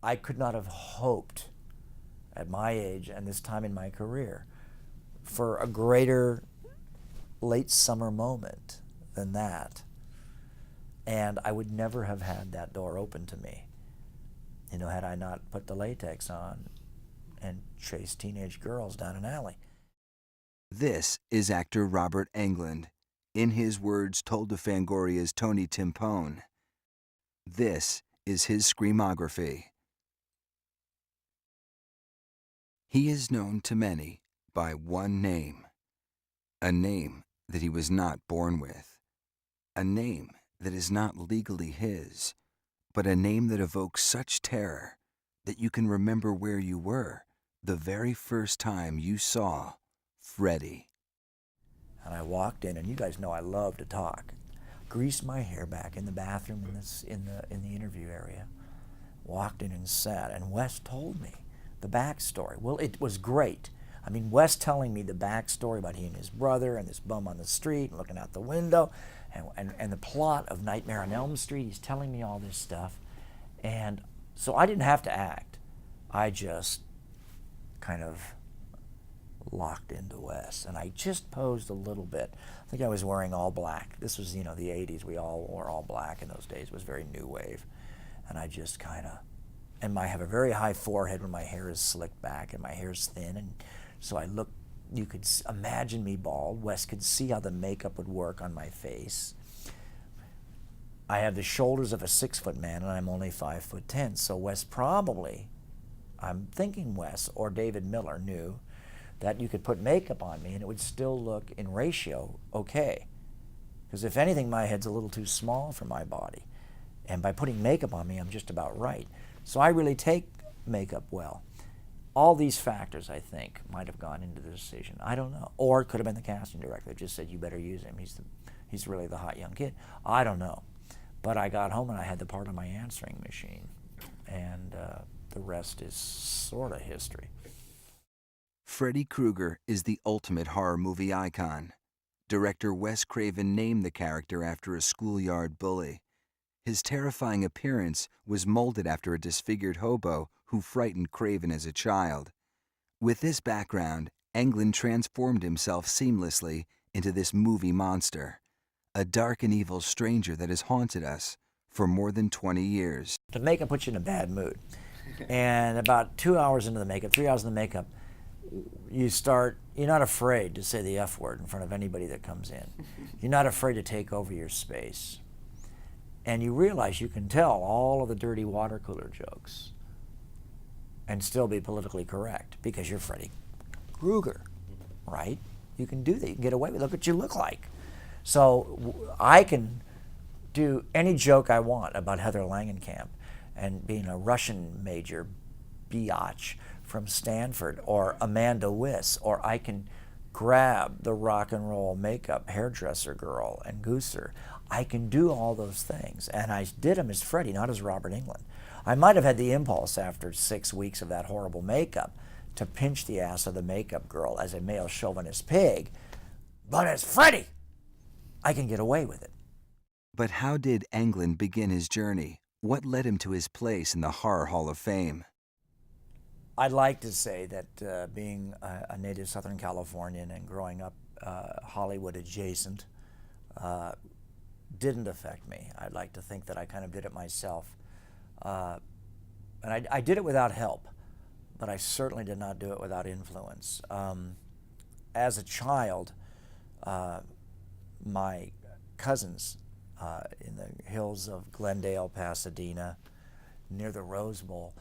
I could not have hoped at my age and this time in my career for a greater late summer moment than that. And I would never have had that door open to me, had I not put the latex on and chased teenage girls down an alley. This is actor Robert Englund. In his words told to Fangoria's Tony Timpone. This is his Screamography. He is known to many by one name, a name that he was not born with, a name that is not legally his, but a name that evokes such terror that you can remember where you were the very first time you saw Freddy. And I walked in, and you guys know I love to talk. Greased my hair back in the bathroom in the interview area. Walked in and sat, and Wes told me the backstory. Well, it was great. I mean, Wes telling me the backstory about he and his brother and this bum on the street and looking out the window and the plot of Nightmare on Elm Street. He's telling me all this stuff. And so I didn't have to act. I just kind of locked into Wes, and I just posed a little bit. I think I was wearing all black. This was, the 80s. We all wore all black in those days. It was very new wave. And I just kind of, and I have a very high forehead when my hair is slicked back and my hair's thin, and so I look, you could imagine me bald. Wes could see how the makeup would work on my face. I have the shoulders of a 6-foot man, and I'm only 5'10", so Wes probably, I'm thinking Wes or David Miller knew that you could put makeup on me and it would still look in ratio okay. Because if anything, my head's a little too small for my body. And by putting makeup on me, I'm just about right. So I really take makeup well. All these factors, I think, might have gone into the decision. I don't know. Or it could have been the casting director that just said, you better use him. He's really the hot young kid. I don't know. But I got home and I had the part of my answering machine. And the rest is sort of history. Freddy Krueger is the ultimate horror movie icon. Director Wes Craven named the character after a schoolyard bully. His terrifying appearance was molded after a disfigured hobo who frightened Craven as a child. With this background, Englund transformed himself seamlessly into this movie monster, a dark and evil stranger that has haunted us for more than 20 years. The makeup puts you in a bad mood. And about 2 hours into the makeup, 3 hours in the makeup, you're not afraid to say the F word in front of anybody that comes in. You're not afraid to take over your space. And you realize you can tell all of the dirty water cooler jokes and still be politically correct because you're Freddy Krueger, right? You can do that. You can get away with it. Look what you look like. So I can do any joke I want about Heather Langenkamp and being a Russian major biatch from Stanford, or Amanda Wyss, or I can grab the rock and roll makeup hairdresser girl and Gooser. I can do all those things, and I did them as Freddy, not as Robert Englund. I might have had the impulse after 6 weeks of that horrible makeup to pinch the ass of the makeup girl as a male chauvinist pig, but as Freddy, I can get away with it. But how did Englund begin his journey? What led him to his place in the Horror Hall of Fame? I'd like to say that being a native Southern Californian and growing up Hollywood adjacent didn't affect me. I'd like to think that I kind of did it myself. And I did it without help, but I certainly did not do it without influence. As a child, my cousins in the hills of Glendale, Pasadena, near the Rose Bowl,